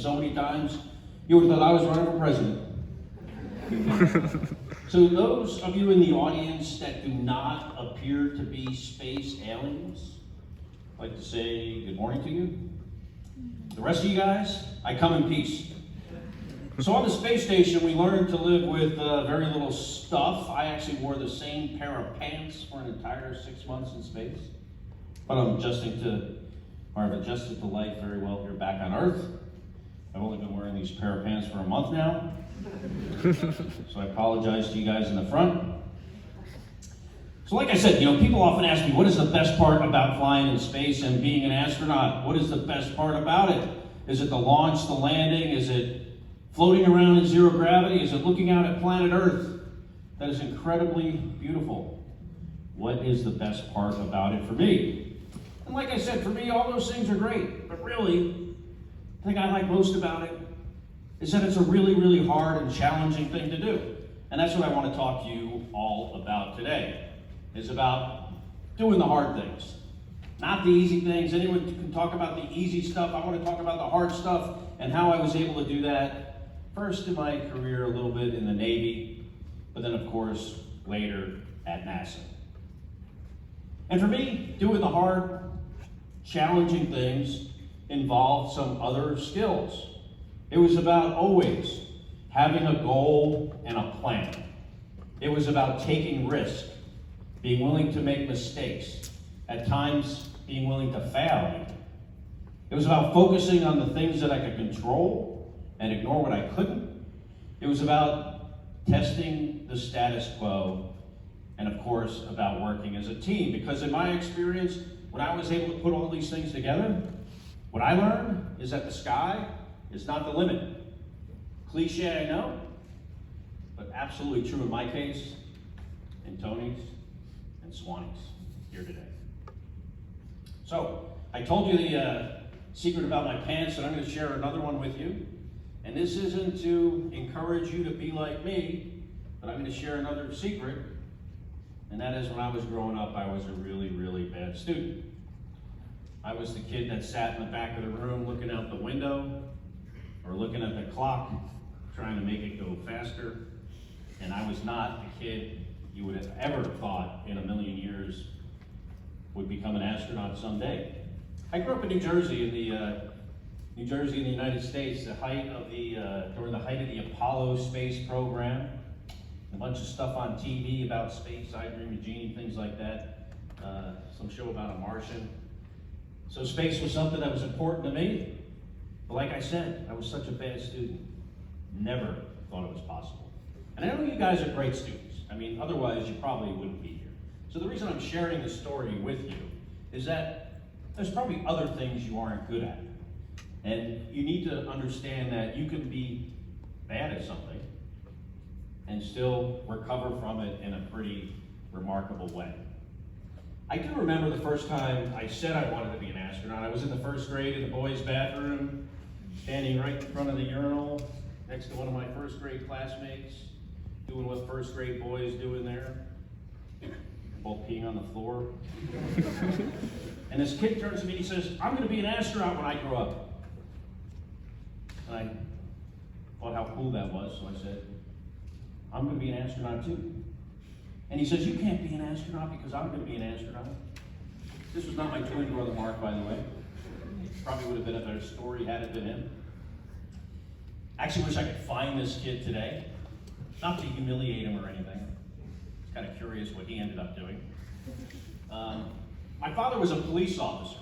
so many times, you would have thought I was running for president. So those of you in the audience that do not appear to be space aliens, I'd like to say good morning to you. The rest of you guys, I come in peace. So on the space station, we learned to live with very little stuff. I actually wore the same pair of pants for an entire 6 months in space. But I've adjusted to life very well here back on Earth. I've only been wearing these pair of pants for a month now. So I apologize to you guys in the front. So like I said, people often ask me, what is the best part about flying in space and being an astronaut? What is the best part about it? Is it the launch, the landing? Is it floating around in zero gravity? Is it looking out at planet Earth? That is incredibly beautiful. What is the best part about it for me? And like I said, for me, all those things are great. But really, the thing I like most about it is that it's a really, really hard and challenging thing to do. And that's what I want to talk to you all about today, is about doing the hard things. Not the easy things. Anyone can talk about the easy stuff. I want to talk about the hard stuff and how I was able to do that. First in my career, a little bit in the Navy, but then of course, later at NASA. And for me, doing the hard, challenging things involved some other skills. It was about always having a goal and a plan. It was about taking risk, being willing to make mistakes, at times being willing to fail. It was about focusing on the things that I could control and ignore what I couldn't. It was about testing the status quo, and of course, about working as a team. Because in my experience, when I was able to put all these things together, what I learned is that the sky is not the limit. Cliche, I know, but absolutely true in my case, and Tony's, and Swanee's here today. So, I told you the secret about my pants, and I'm going to share another one with you. And this isn't to encourage you to be like me, but I'm going to share another secret. And that is, when I was growing up, I was a really, really bad student. I was the kid that sat in the back of the room looking out the window or looking at the clock, trying to make it go faster. And I was not the kid you would have ever thought in a million years would become an astronaut someday. I grew up in New Jersey in the United States, during the height of the Apollo space program. A bunch of stuff on TV about space, I Dream of Jeannie, things like that. Some show about a Martian. So space was something that was important to me. But like I said, I was such a bad student. Never thought it was possible. And I know you guys are great students. I mean, otherwise you probably wouldn't be here. So the reason I'm sharing this story with you is that there's probably other things you aren't good at. And you need to understand that you can be bad at something and still recover from it in a pretty remarkable way. I do remember the first time I said I wanted to be an astronaut. I was in the first grade in the boys' bathroom, standing right in front of the urinal, next to one of my first grade classmates, doing what first grade boys do in there, both peeing on the floor. And this kid turns to me and he says, "I'm going to be an astronaut when I grow up." And I thought how cool that was, so I said, "I'm going to be an astronaut too." And he says, "You can't be an astronaut because I'm going to be an astronaut." This was not my twin brother Mark, by the way. Probably would have been a better story had it been him. I actually wish I could find this kid today. Not to humiliate him or anything. I was kind of curious what he ended up doing. My father was a police officer,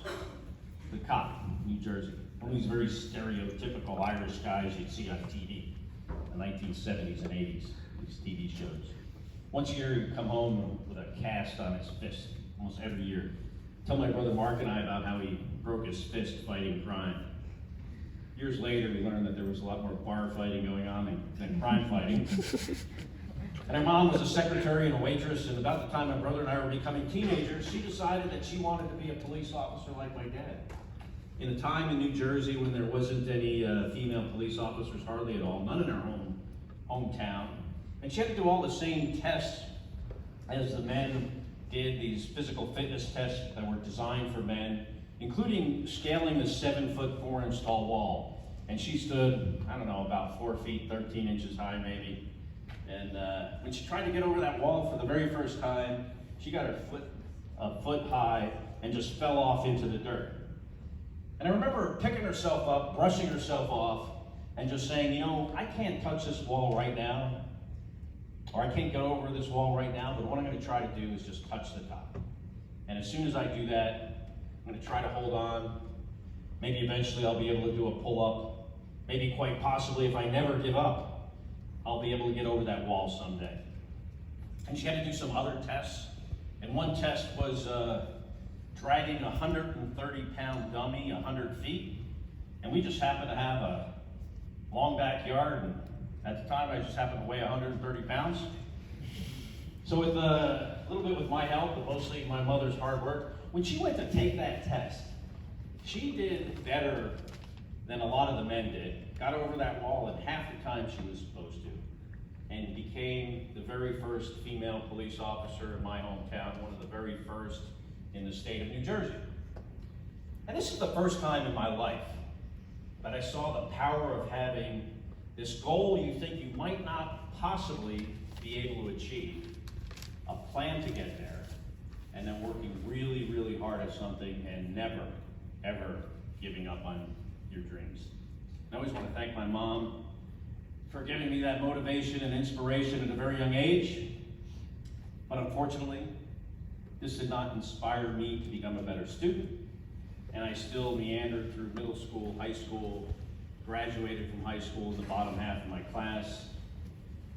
the cop in New Jersey. One of these very stereotypical Irish guys you'd see on TV in the 1970s and 80s, these TV shows. Once a year he'd come home with a cast on his fist, almost every year. Tell my brother Mark and I about how he broke his fist fighting crime. Years later, we learned that there was a lot more bar fighting going on than crime fighting. And her mom was a secretary and a waitress, and about the time my brother and I were becoming teenagers, she decided that she wanted to be a police officer like my dad. In a time in New Jersey when there wasn't any female police officers, hardly at all, none in her hometown, and she had to do all the same tests as the men did, these physical fitness tests that were designed for men, including scaling the 7-foot 4-inch tall wall. And she stood, I don't know, about 4 feet, 13 inches high maybe. And when she tried to get over that wall for the very first time, she got her foot a foot high and just fell off into the dirt. And I remember her picking herself up, brushing herself off, and just saying, you know, I can't touch this wall right now, or I can't go over this wall right now, but what I'm going to try to do is just touch the top. And as soon as I do that, I'm going to try to hold on. Maybe eventually I'll be able to do a pull-up. Maybe quite possibly, if I never give up, I'll be able to get over that wall someday. And she had to do some other tests. And one test was dragging a 130-pound dummy 100 feet. And we just happened to have a long backyard, and at the time I just happened to weigh 130 pounds. So with a little bit with my help, but mostly my mother's hard work, when she went to take that test, she did better than a lot of the men did. Got over that wall in half the time she was supposed to, and became the very first female police officer in my hometown, one of the very first in the state of New Jersey. And this is the first time in my life that I saw the power of having this goal you think you might not possibly be able to achieve, a plan to get there, and then working really, really hard at something and never, ever giving up on your dreams. And I always want to thank my mom for giving me that motivation and inspiration at a very young age. But unfortunately, this did not inspire me to become a better student. And I still meandered through middle school, high school, graduated from high school in the bottom half of my class.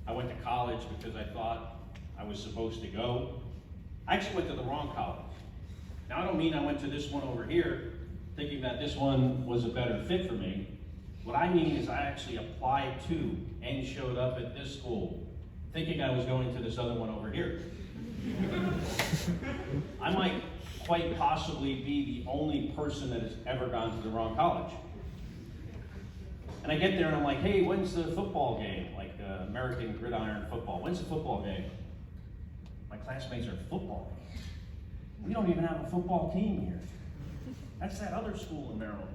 I went to college because I thought I was supposed to go. I actually went to the wrong college. Now I don't mean I went to this one over here thinking that this one was a better fit for me. What I mean is I actually applied to and showed up at this school thinking I was going to this other one over here. I might quite possibly be the only person that has ever gone to the wrong college. And I get there and I'm like, hey, when's the football game? Like American gridiron football. When's the football game? My classmates are football games. We don't even have a football team here. That's that other school in Maryland.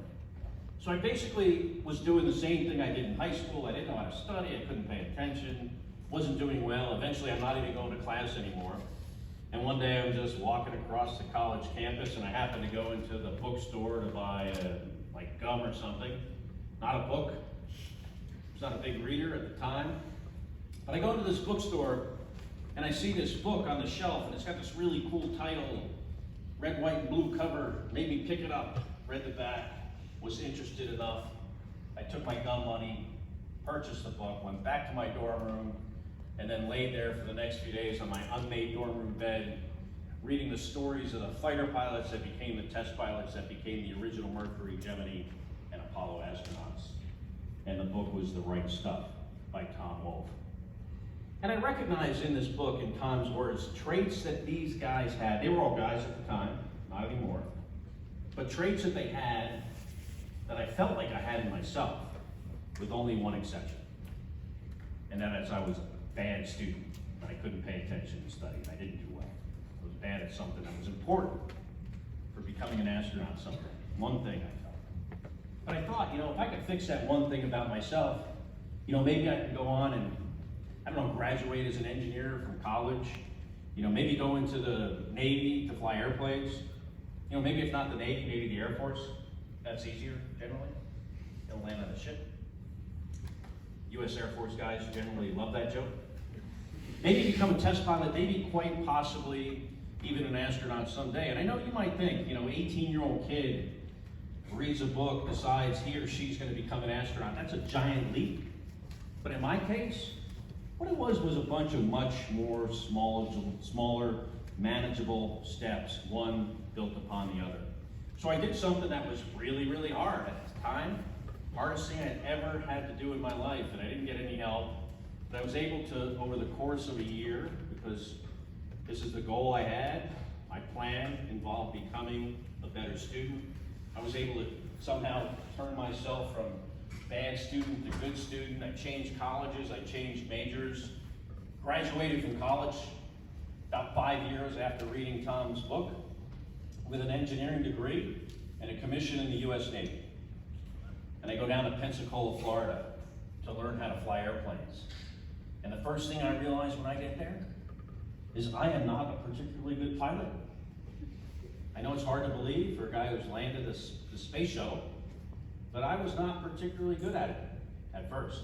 So I basically was doing the same thing I did in high school. I didn't know how to study, I couldn't pay attention, wasn't doing well. Eventually I'm not even going to class anymore. And one day I'm just walking across the college campus and I happened to go into the bookstore to buy like gum or something. Not a book. I was not a big reader at the time. But I go into this bookstore and I see this book on the shelf and it's got this really cool title, red, white, and blue cover, made me pick it up, read the back, was interested enough. I took my gum money, purchased the book, went back to my dorm room, and then laid there for the next few days on my unmade dorm room bed, reading the stories of the fighter pilots that became the test pilots that became the original Mercury, Gemini, and Apollo astronauts. And the book was The Right Stuff by Tom Wolfe. And I recognized in this book, in Tom's words, traits that these guys had. They were all guys at the time, not anymore, but traits that they had that I felt like I had in myself, with only one exception. And that is I was a bad student, and I couldn't pay attention to study. I didn't do well. I was bad at something that was important for becoming an astronaut someday. One thing I felt. But I thought, you know, if I could fix that one thing about myself, you know, maybe I could go on and, I don't know, graduate as an engineer from college. You know, maybe go into the Navy to fly airplanes. You know, maybe if not the Navy, maybe the Air Force. That's easier, generally. They'll land on a ship. U.S. Air Force guys generally love that joke. Maybe become a test pilot, maybe quite possibly even an astronaut someday. And I know you might think, you know, 18-year-old kid reads a book, decides he or she's going to become an astronaut. That's a giant leap. But in my case, what it was a bunch of much more smaller, manageable steps, one built upon the other. So I did something that was really, really hard at the time. Hardest thing I'd ever had to do in my life, and I didn't get any help. But I was able to, over the course of a year, because this is the goal I had, my plan involved becoming a better student. I was able to somehow turn myself from bad student to good student. I changed colleges, I changed majors, graduated from college about 5 years after reading Tom's book with an engineering degree and a commission in the U.S. Navy. And and I go down to Pensacola, Florida to learn how to fly airplanes. And the first thing I realize when I get there is I am not a particularly good pilot. I know it's hard to believe for a guy who's landed the space shuttle, but I was not particularly good at it at first.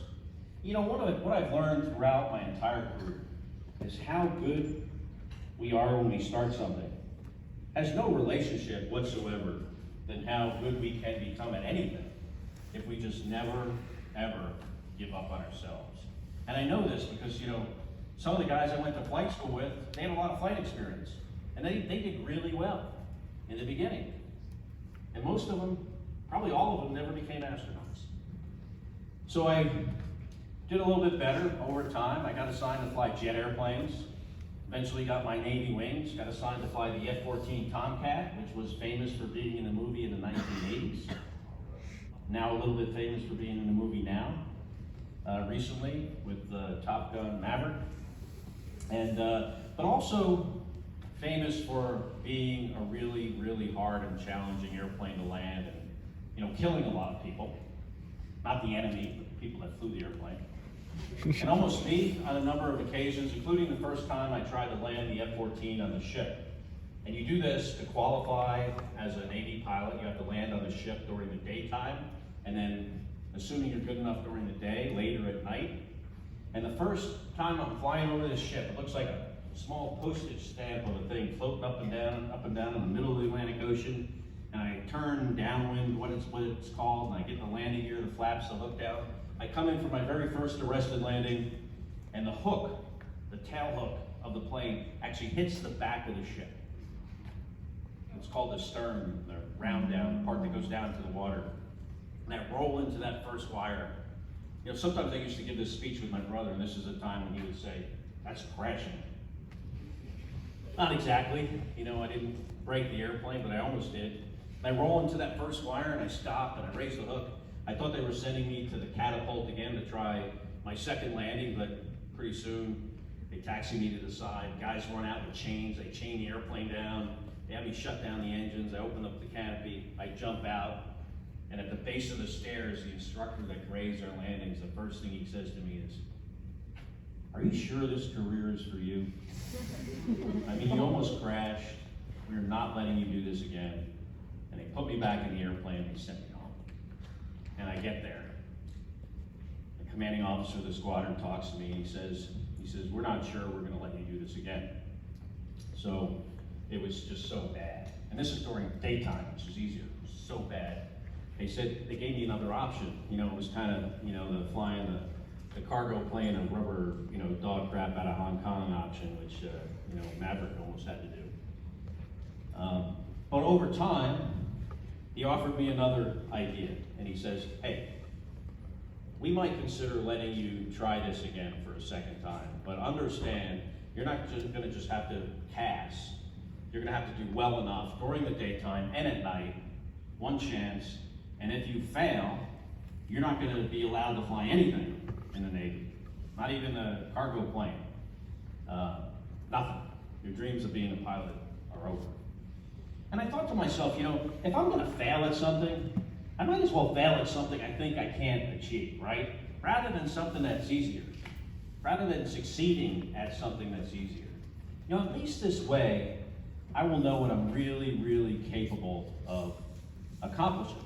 You know, what I've learned throughout my entire career is how good we are when we start something has no relationship whatsoever than how good we can become at anything if we just never, ever give up on ourselves. And I know this because, you know, some of the guys I went to flight school with, they had a lot of flight experience. And they did really well in the beginning. And most of them, probably all of them, never became astronauts. So I did a little bit better over time. I got assigned to fly jet airplanes. Eventually got my Navy wings, got assigned to fly the F-14 Tomcat, which was famous for being in a movie in the 1980s. Now a little bit famous for being in the movie now, recently with Top Gun Maverick. And, but also famous for being a really, really hard and challenging airplane to land and, you know, killing a lot of people. Not the enemy, but the people that flew the airplane. And almost me on a number of occasions, including the first time I tried to land the F-14 on the ship. And you do this to qualify as a Navy pilot. You have to land on the ship during the daytime, and then, assuming you're good enough during the day, later at night. And the first time I'm flying over this ship, it looks like a small postage stamp of a thing floating up and down in the middle of the Atlantic Ocean. And I turn downwind, what it's called, and I get the landing gear, the flaps, the hook down. I come in for my very first arrested landing, and the hook, the tail hook of the plane, actually hits the back of the ship. It's called the stern, the round down, the part that goes down to the water. And I roll into that first wire. You know, sometimes I used to give this speech with my brother, and this is a time when he would say, "That's crashing." Not exactly. You know, I didn't break the airplane, but I almost did. And I roll into that first wire, and I stop, and I raise the hook. I thought they were sending me to the catapult again to try my second landing, but pretty soon they taxi me to the side. Guys run out with chains, they chain the airplane down. They have me shut down the engines. I open up the canopy, I jump out, and at the base of the stairs, the instructor that grades our landings, the first thing he says to me is, "Are you sure this career is for you? I mean, you almost crashed. We're not letting you do this again." And they put me back in the airplane and they sent me home. And I get there. The commanding officer of the squadron talks to me and he says, "We're not sure we're gonna let you do this again." So it was just so bad. And this is during daytime, which is easier. It was so bad. They said, they gave me another option. You know, it was kind of, you know, the flying the cargo plane of rubber, you know, dog crap out of Hong Kong option, which, you know, Maverick almost had to do. But over time, he offered me another idea, and he says, "Hey, we might consider letting you try this again for a second time, but understand, you're not just gonna just have to pass. You're gonna have to do well enough during the daytime and at night, one chance, and if you fail, you're not gonna be allowed to fly anything in the Navy, not even a cargo plane, nothing. Your dreams of being a pilot are over." And I thought to myself, you know, if I'm gonna fail at something, I might as well fail at something I think I can't achieve, right? Rather than something that's easier. Rather than succeeding at something that's easier. You know, at least this way, I will know what I'm really, really capable of accomplishing.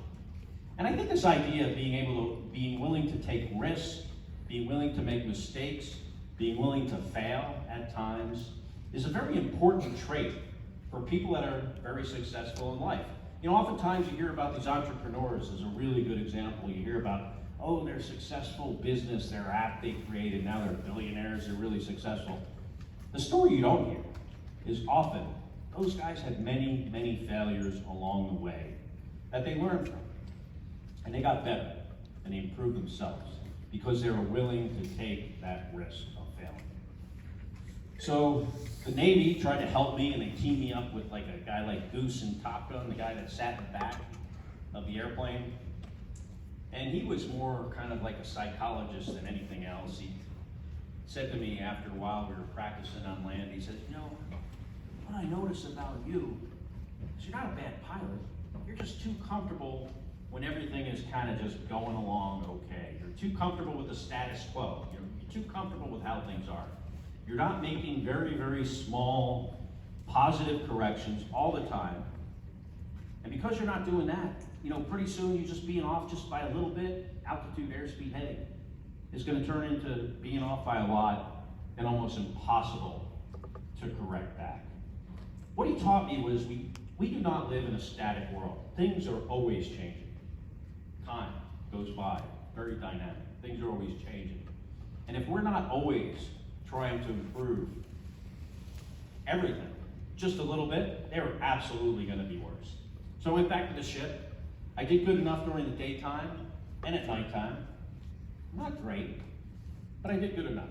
And I think this idea of being willing to take risks, being willing to make mistakes, being willing to fail at times, is a very important trait for people that are very successful in life. You know, oftentimes you hear about these entrepreneurs as a really good example. You hear about, oh, they're successful business, their app they created, now they're billionaires, they're really successful. The story you don't hear is often those guys had many, many failures along the way that they learned from. And they got better, and they improved themselves because they were willing to take that risk of failing. So the Navy tried to help me, and they teamed me up with like a guy like Goose in Top Gun, the guy that sat in the back of the airplane. And he was more kind of like a psychologist than anything else. He said to me after a while, we were practicing on land, he said, "You know, what I notice about you is you're not a bad pilot. You're just too comfortable when everything is kind of just going along okay. You're too comfortable with the status quo. You're too comfortable with how things are. You're not making very, very small positive corrections all the time. And because you're not doing that, pretty soon you're just being off just by a little bit. Altitude airspeed heading is going to turn into being off by a lot and almost impossible to correct back. What he taught me was we do not live in a static world. Things are always changing. Time goes by, very dynamic. Things are always changing. And if we're not always trying to improve everything just a little bit, they're absolutely going to be worse. So I went back to the ship. I did good enough during the daytime and at nighttime. Not great, but I did good enough.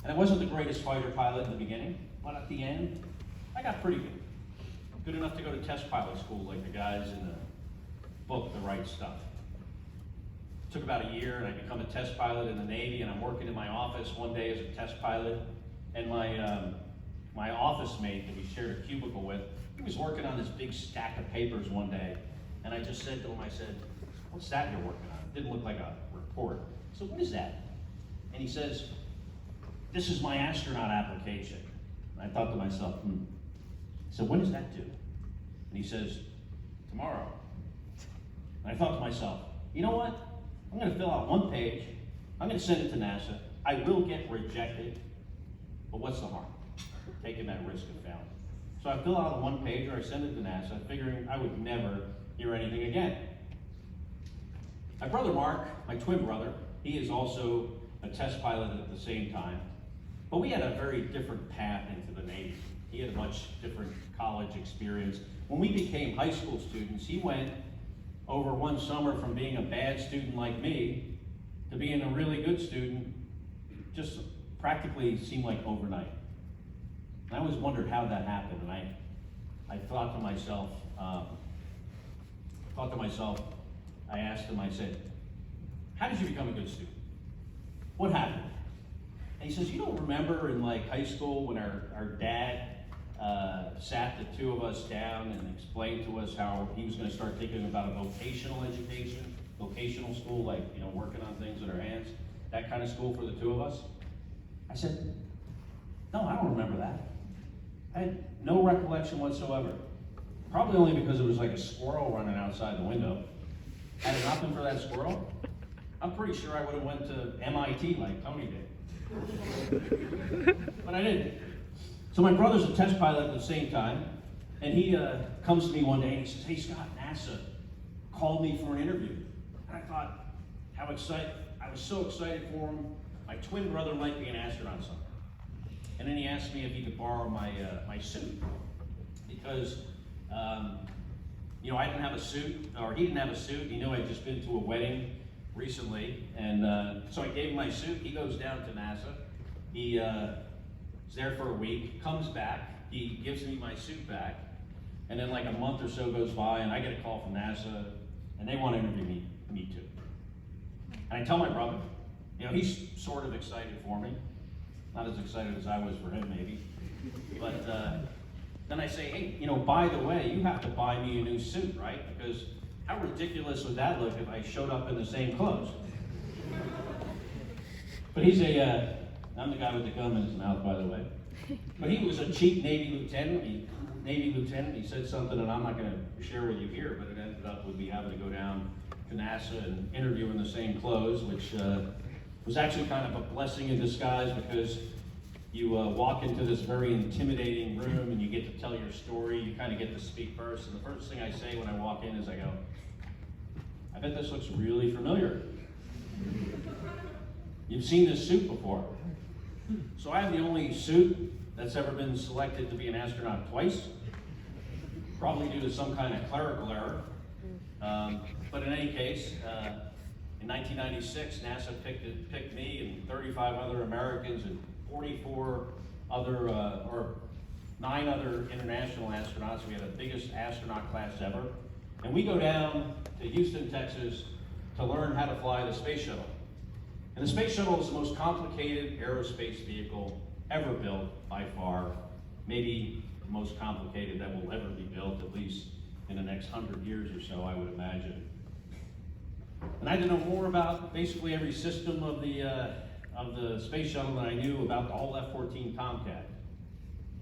And I wasn't the greatest fighter pilot in the beginning, but at the end, I got pretty good. Good enough to go to test pilot school like the guys in the book, The Right Stuff. It took about a year and I become a test pilot in the Navy, and I'm working in my office one day as a test pilot, and my office mate that we shared a cubicle with, he was working on this big stack of papers one day, and I just said to him, I said, "What's that you're working on?" It didn't look like a report. I said, "What is that?" And he says, "This is my astronaut application." And I thought to myself, I said, "When does that due?" And he says, "Tomorrow." And I thought to myself, you know what? I'm going to fill out one page. I'm going to send it to NASA. I will get rejected, but what's the harm? Taking that risk of failing. So I fill out a one pager, I send it to NASA, figuring I would never hear anything again. My brother Mark, my twin brother, he is also a test pilot at the same time, but we had a very different path into the Navy. He had a much different college experience. When we became high school students, he went over one summer from being a bad student like me to being a really good student, just practically seemed like overnight. And I always wondered how that happened, and I thought to myself, I asked him, I said, "How did you become a good student? What happened?" And he says, "You don't remember in like high school when our dad sat the two of us down and explained to us how he was going to start thinking about a vocational education, vocational school, like, working on things with our hands, that kind of school for the two of us?" I said, "No, I don't remember that." I had no recollection whatsoever. Probably only because it was like a squirrel running outside the window. Had it not been for that squirrel, I'm pretty sure I would have went to MIT like Tony did. But I didn't. So my brother's a test pilot at the same time, and he comes to me one day and he says, "Hey Scott, NASA called me for an interview." And I thought, how excited, I was so excited for him. My twin brother might be an astronaut someday. And then he asked me if he could borrow my suit, because I didn't have a suit, or he didn't have a suit. He knew I'd just been to a wedding recently, and so I gave him my suit. He goes down to NASA. He is there for a week, comes back, he gives me my suit back, and then like a month or so goes by, and I get a call from NASA, and they want to interview me too. And I tell my brother, he's sort of excited for me. Not as excited as I was for him, maybe. But then I say, "Hey, by the way, you have to buy me a new suit, right? Because how ridiculous would that look if I showed up in the same clothes?" But he's I'm the guy with the gum in his mouth, by the way. But he was a cheap Navy lieutenant. He said something that I'm not going to share with you here, but it ended up with me having to go down to NASA and interview in the same clothes, which was actually kind of a blessing in disguise, because you walk into this very intimidating room and you get to tell your story. You kind of get to speak first. And the first thing I say when I walk in is I go, "I bet this looks really familiar. You've seen this suit before." So I have the only suit that's ever been selected to be an astronaut twice, probably due to some kind of clerical error. But in any case, in 1996, NASA picked me and 35 other Americans and 44 other, or 9 other international astronauts. We had the biggest astronaut class ever. And we go down to Houston, Texas to learn how to fly the space shuttle. And the space shuttle is the most complicated aerospace vehicle ever built by far. Maybe the most complicated that will ever be built, at least in the next 100 years or so, I would imagine. And I had to know more about basically every system of the space shuttle than I knew about the whole F-14 Tomcat.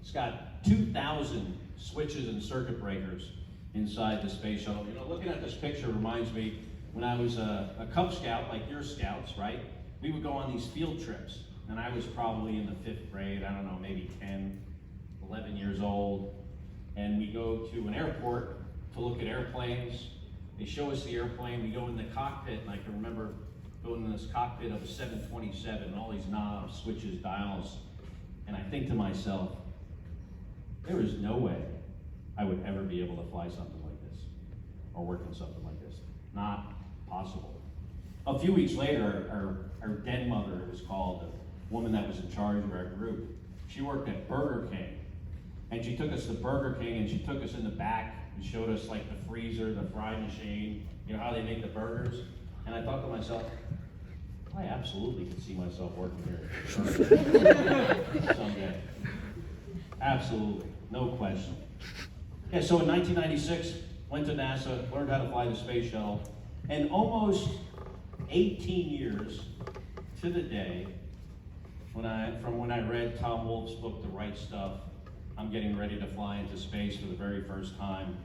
It's got 2,000 switches and circuit breakers inside the space shuttle. You know, looking at this picture reminds me when I was a Cub Scout, like your scouts, right? We would go on these field trips, and I was probably in the 5th grade, I don't know, maybe 10, 11 years old, and we go to an airport to look at airplanes. They show us the airplane, we go in the cockpit, and I can remember going in this cockpit of a 727, and all these knobs, switches, dials, and I think to myself, there is no way I would ever be able to fly something like this, or work in something like this. Not possible. A few weeks later, our den mother, it was called, the woman that was in charge of our group, she worked at Burger King. And she took us to Burger King, and she took us in the back and showed us like the freezer, the fry machine, you know, how they make the burgers. And I thought to myself, I absolutely could see myself working here someday. Absolutely, no question. Yeah, so in 1996, went to NASA, learned how to fly the space shuttle, and almost 18 years to the day, from when I read Tom Wolfe's book, The Right Stuff, I'm getting ready to fly into space for the very first time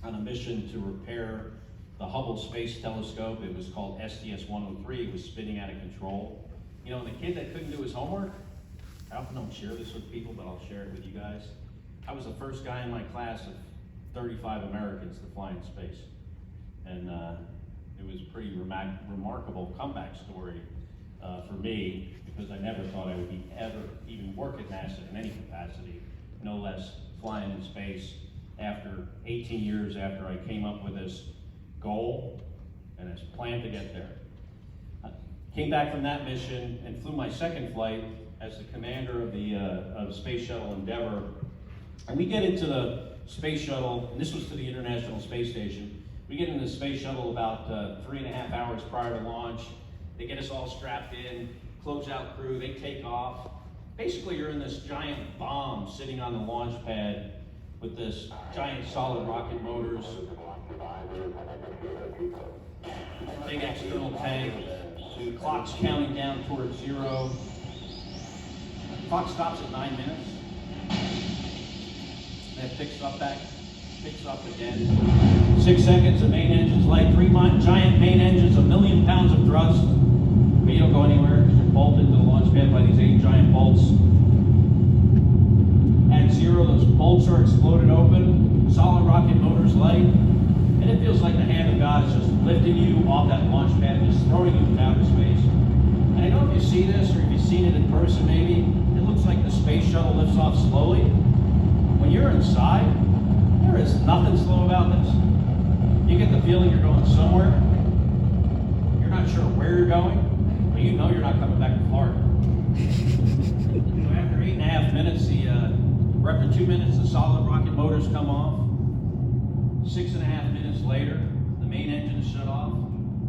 on a mission to repair the Hubble Space Telescope. It was called STS-103. It was spinning out of control. You know, the kid that couldn't do his homework, I often don't share this with people, but I'll share it with you guys. I was the first guy in my class of 35 Americans to fly in space. And it was a pretty remarkable comeback story for me, because I never thought I would ever even work at NASA in any capacity, no less flying in space after 18 years after I came up with this goal and this plan to get there. I came back from that mission and flew my second flight as the commander of the Space Shuttle Endeavour. And we get into the space shuttle, and this was to the International Space Station. We get into the space shuttle about 3.5 hours prior to launch. They get us all strapped in, close out crew, they take off. Basically, you're in this giant bomb sitting on the launch pad with this giant solid rocket motors, big external tank, the clock's counting down towards 0. The clock stops at 9 minutes. Then it picks up again. 6 seconds, the main engine's light, 3 giant main engines, 1 million pounds of thrust. But you don't go anywhere because you're bolted to the launch pad by these 8 giant bolts. At 0, those bolts are exploded open, solid rocket motors light, and it feels like the hand of God is just lifting you off that launch pad and just throwing you into outer space. And I know if you see this, or if you've seen it in person maybe, it looks like the space shuttle lifts off slowly. When you're inside, there is nothing slow about this. You get the feeling you're going somewhere. You're not sure where you're going, but you know you're not coming back to Florida. So after 8.5 minutes, after 2 minutes, the solid rocket motors come off. 6.5 minutes later, the main engine is shut off.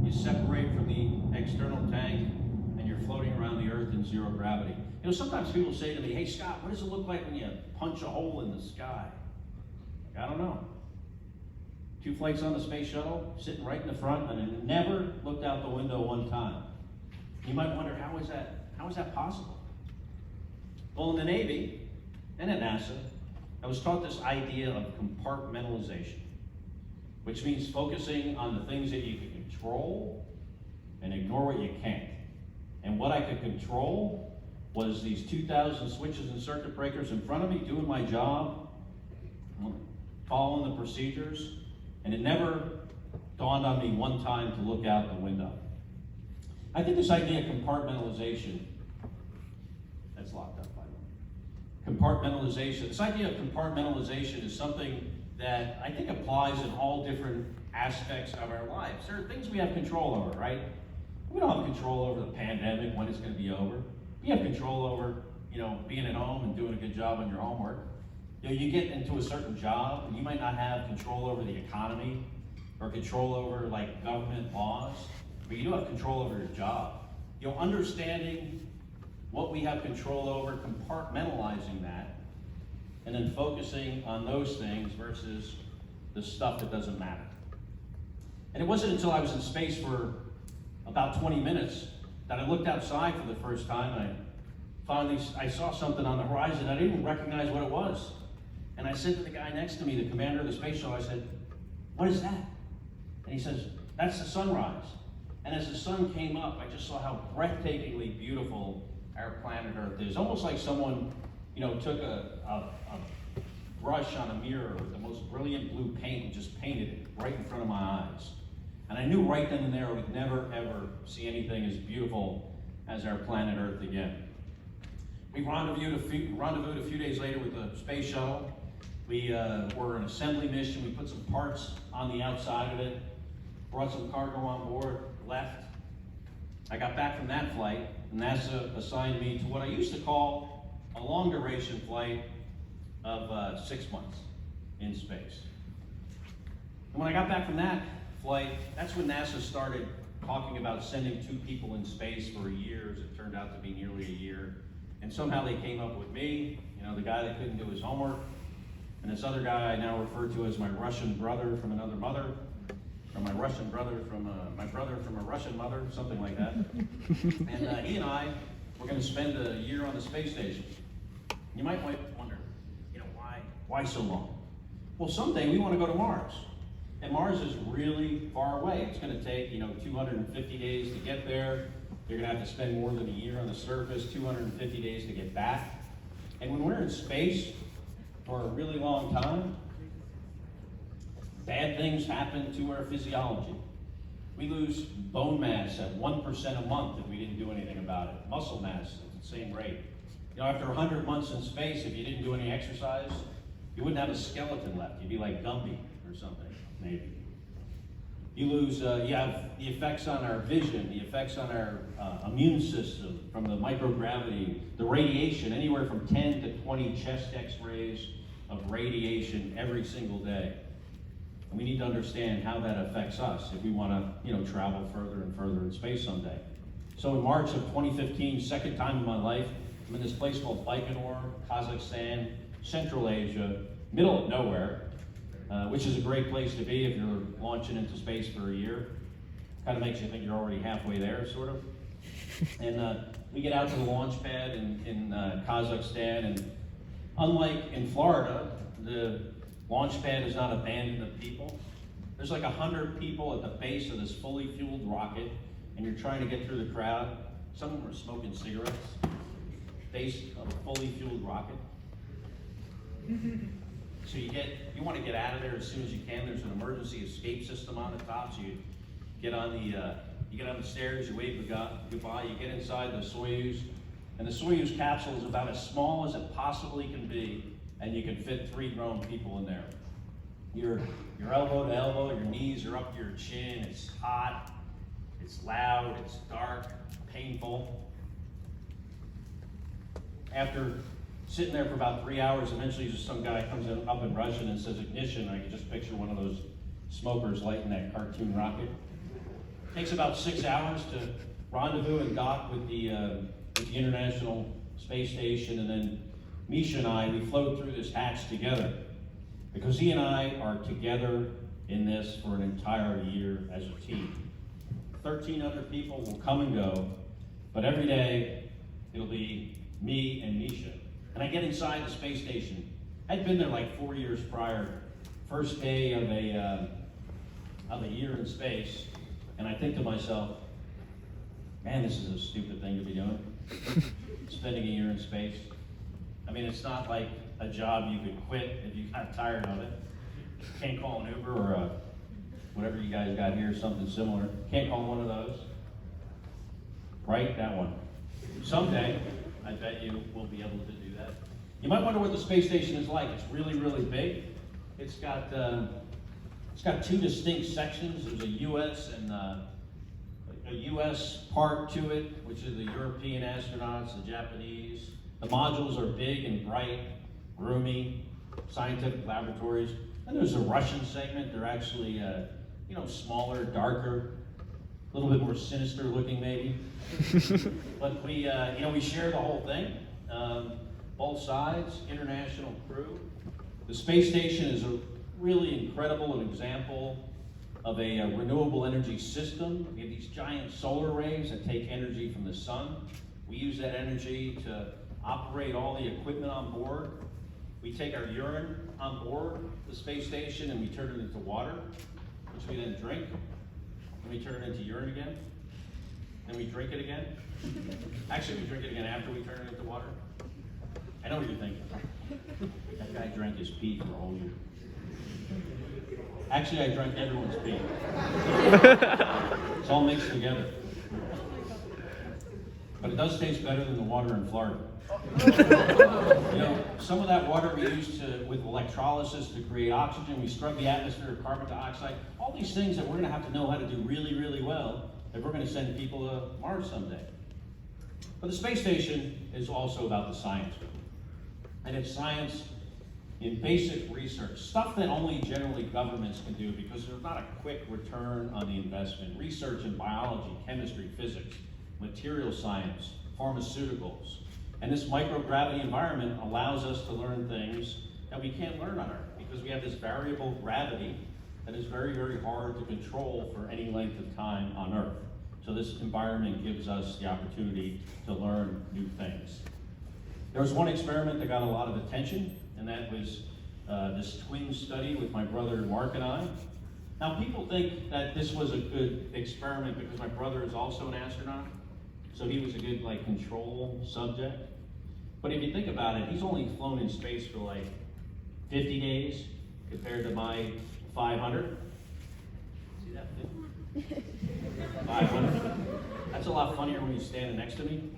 You separate from the external tank, and you're floating around the Earth in 0 gravity. You know, sometimes people say to me, "Hey Scott, what does it look like when you punch a hole in the sky?" I don't know. 2 flights on the space shuttle, sitting right in the front, and I never looked out the window one time. You might wonder, how is that possible? Well, in the Navy and at NASA, I was taught this idea of compartmentalization, which means focusing on the things that you can control and ignore what you can't. And what I could control was these 2,000 switches and circuit breakers in front of me, doing my job, following the procedures, and it never dawned on me one time to look out the window. I think this idea of compartmentalization, that's locked up by the way. Compartmentalization, this idea of compartmentalization is something that I think applies in all different aspects of our lives. There are things we have control over, right? We don't have control over the pandemic, when it's going to be over. We have control over, being at home and doing a good job on your homework. You get into a certain job, and you might not have control over the economy or control over like government laws, but you do have control over your job. Understanding what we have control over, compartmentalizing that, and then focusing on those things versus the stuff that doesn't matter. And it wasn't until I was in space for about 20 minutes that I looked outside for the first time, and I saw something on the horizon. I didn't recognize what it was. And I said to the guy next to me, the commander of the space shuttle, I said, "What is that?" And he says, "That's the sunrise." And as the sun came up, I just saw how breathtakingly beautiful our planet Earth is. Almost like someone, took a brush on a mirror with the most brilliant blue paint and just painted it right in front of my eyes. And I knew right then and there I would never, ever see anything as beautiful as our planet Earth again. We rendezvoused a few days later with the space shuttle. We were an assembly mission. We put some parts on the outside of it, brought some cargo on board, left. I got back from that flight, and NASA assigned me to what I used to call a long duration flight of 6 months in space. And when I got back from that flight, that's when NASA started talking about sending 2 people in space for a year, as it turned out to be nearly a year. And somehow they came up with me, the guy that couldn't do his homework, and this other guy I now refer to as my Russian brother from another mother, or my Russian brother from my brother from a Russian mother, something like that. And he and I were going to spend a year on the space station. You might wonder, why so long? Well, someday we want to go to Mars. And Mars is really far away. It's going to take, 250 days to get there. You're going to have to spend more than a year on the surface, 250 days to get back. And when we're in space for a really long time, bad things happen to our physiology. We lose bone mass at 1% a month if we didn't do anything about it. Muscle mass at the same rate. After 100 months in space, if you didn't do any exercise, you wouldn't have a skeleton left. You'd be like Gumby or something, maybe. You have the effects on our vision, the effects on our immune system from the microgravity, the radiation, anywhere from 10 to 20 chest x-rays of radiation every single day. And we need to understand how that affects us if we want to, travel further and further in space someday. So in March of 2015, second time in my life, I'm in this place called Baikonur, Kazakhstan, Central Asia, middle of nowhere, which is a great place to be if you're launching into space for a year. Kind of makes you think you're already halfway there, sort of. And we get out to the launch pad in Kazakhstan, and unlike in Florida, the launch pad is not abandoned of people. There's like 100 people at the base of this fully fueled rocket, and you're trying to get through the crowd. Some of them are smoking cigarettes. Base of a fully fueled rocket. So you want to get out of there as soon as you can. There's an emergency escape system on the top, so you get on the stairs, you wave goodbye, you get inside the Soyuz, and the Soyuz capsule is about as small as it possibly can be, and you can fit 3 grown people in there. You're elbow to elbow, your knees are up to your chin, it's hot, it's loud, it's dark, painful. After sitting there for about 3 hours, eventually just some guy comes up in Russian and says ignition. I can just picture one of those smokers lighting that cartoon rocket. It takes about 6 hours to rendezvous and dock with the International Space Station, and then Misha and I, we float through this hatch together because he and I are together in this for an entire year as a team. 13 other people will come and go, but every day it'll be me and Misha. And I get inside the space station. I'd been there like 4 years prior, first day of a year in space, and I think to myself, man, this is a stupid thing to be doing. Spending a year in space. I mean, it's not like a job you could quit if you got tired of it. Can't call an Uber or whatever you guys got here, something similar. Can't call one of those. Right? That one. Someday, I bet you will be able to do that. You might wonder what the space station is like. It's really, really big. It's got 2 distinct sections. There's a U.S. and a U.S. part to it, which is the European astronauts, the Japanese. The modules are big and bright, roomy, scientific laboratories. And there's a Russian segment. They're actually, smaller, darker, a little bit more sinister looking maybe. But we share the whole thing. Both sides, international crew. The space station is a really incredible example of a renewable energy system. We have these giant solar arrays that take energy from the sun. We use that energy to operate all the equipment on board. We take our urine on board the space station and we turn it into water, which we then drink. And we turn it into urine again. And we drink it again. Actually, we drink it again after we turn it into water. I know what you're thinking. That guy drank his pee for a whole year. Actually, I drank everyone's pee. It's all mixed together. But it does taste better than the water in Florida. You know, some of that water we use with electrolysis to create oxygen. We scrub the atmosphere with carbon dioxide. All these things that we're going to have to know how to do really, really well if we're going to send people to Mars someday. But the space station is also about the science. And it's science in basic research, stuff that only generally governments can do because there's not a quick return on the investment. Research in biology, chemistry, physics, material science, pharmaceuticals. And this microgravity environment allows us to learn things that we can't learn on Earth because we have this variable gravity that is very, very hard to control for any length of time on Earth. So this environment gives us the opportunity to learn new things. There was one experiment that got a lot of attention, and that was this twin study with my brother Mark and I. Now people think that this was a good experiment because my brother is also an astronaut, so he was a good control subject. But if you think about it, he's only flown in space for 50 days compared to my 500. See that? 500. That's a lot funnier when he's standing next to me.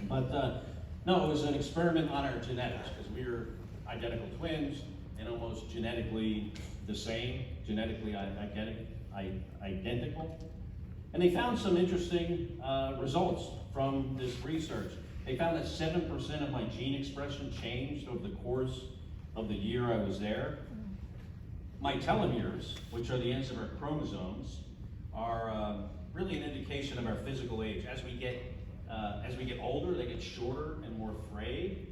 But no, it was an experiment on our genetics because we were identical twins and almost genetically the same, genetically identical. And they found some interesting results from this research. They found that 7% of my gene expression changed over the course of the year I was there. My telomeres, which are the ends of our chromosomes, are really an indication of our physical age. As we get older, they get shorter and more frayed.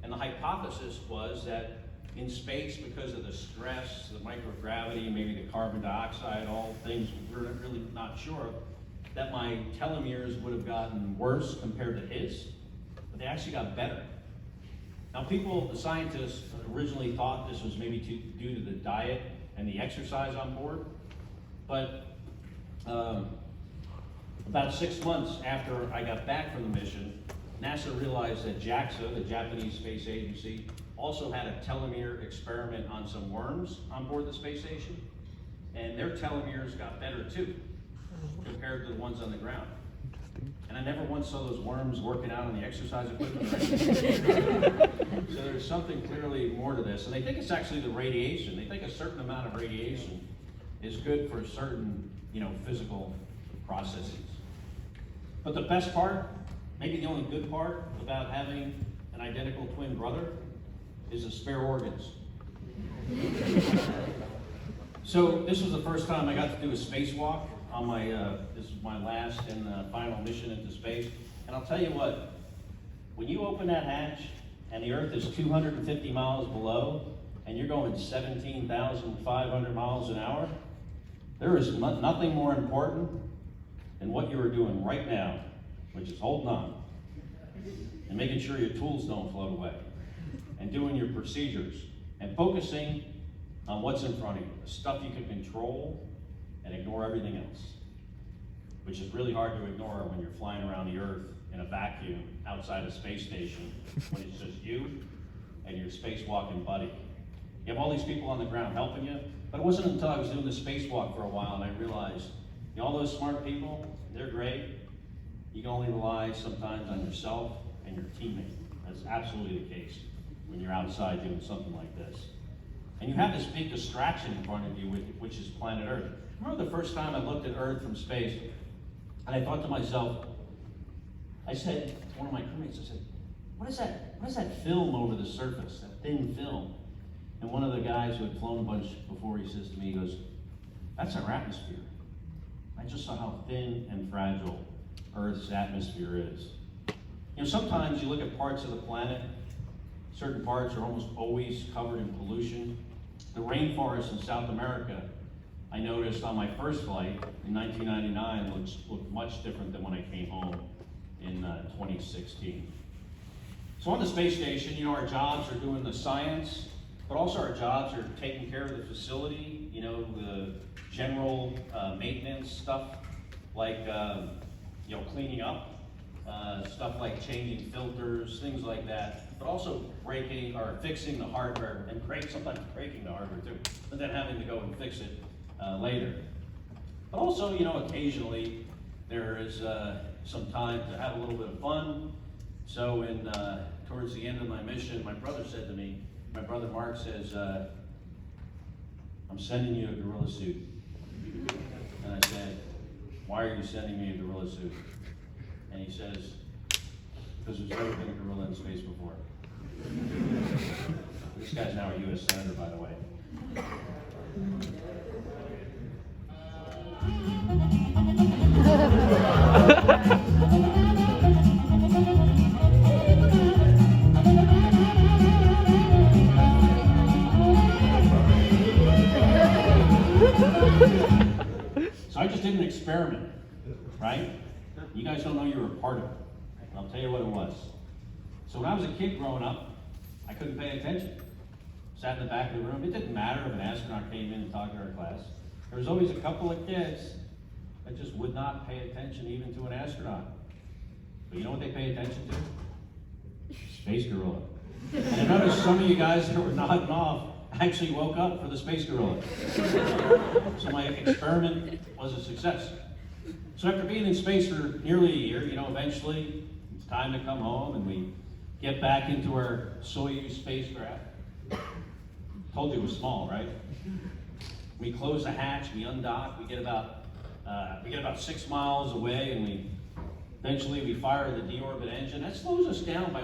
And the hypothesis was that in space, because of the stress, the microgravity, maybe the carbon dioxide, all things we're really not sure of, that my telomeres would have gotten worse compared to his, but they actually got better. Now the scientists originally thought this was maybe due to the diet and the exercise on board, but about 6 months after I got back from the mission, NASA realized that JAXA, the Japanese Space Agency, also had a telomere experiment on some worms on board the space station, and their telomeres got better too, compared to the ones on the ground. And I never once saw those worms working out on the exercise equipment. So there's something clearly more to this, and they think it's actually the radiation. They think a certain amount of radiation is good for certain, physical processes. But the best part, maybe the only good part about having an identical twin brother is the spare organs. So this was the first time I got to do a spacewalk on my, this is my last and final mission into space. And I'll tell you what, when you open that hatch and the Earth is 250 miles below and you're going 17,500 miles an hour, there is nothing more important than what you are doing right now, which is holding on and making sure your tools don't float away and doing your procedures and focusing on what's in front of you, the stuff you can control, and ignore everything else, which is really hard to ignore when you're flying around the Earth in a vacuum outside a space station when it's just you and your spacewalking buddy. You have all these people on the ground helping you, but it wasn't until I was doing the spacewalk for a while and I realized, all those smart people, they're great. You can only rely sometimes on yourself and your teammate. That's absolutely the case when you're outside doing something like this. And you have this big distraction in front of you, which is planet Earth. I remember the first time I looked at Earth from space, and I thought to myself, I said to one of my crewmates, I said, what is that film over the surface, that thin film? And one of the guys who had flown a bunch before, he says to me, he goes, that's our atmosphere. I just saw how thin and fragile Earth's atmosphere is. Sometimes you look at parts of the planet, certain parts are almost always covered in pollution. The rainforests in South America I noticed on my first flight in 1999 looked much different than when I came home in 2016. So on the space station, you know, our jobs are doing the science, but also our jobs are taking care of the facility, you know, the general maintenance stuff, like, you know, cleaning up, stuff like changing filters, things like that, but also breaking or fixing the hardware, and sometimes breaking the hardware too, but then having to go and fix it later. But also, you know, occasionally there is some time to have a little bit of fun. So towards the end of my mission, my brother said to me, my brother Mark says, I'm sending you a gorilla suit. And I said, why are you sending me a gorilla suit? And he says, because there's never been a gorilla in space before. This guy's now a U.S. Senator, by the way. So I just did an experiment, right? You guys don't know you were a part of it. I'll tell you what it was. So when I was a kid growing up, I couldn't pay attention. Sat in the back of the room. It didn't matter if an astronaut came in and talked to our class. There was always a couple of kids that just would not pay attention even to an astronaut. But you know what they pay attention to? Space gorilla. And I noticed some of you guys that were nodding off actually woke up for the space gorilla. So my experiment was a success. So after being in space for nearly a year, you know, eventually it's time to come home and we get back into our Soyuz spacecraft. Told you it was small, right? We close the hatch, we undock, we get about 6 miles away, and eventually we fire the deorbit engine. That slows us down by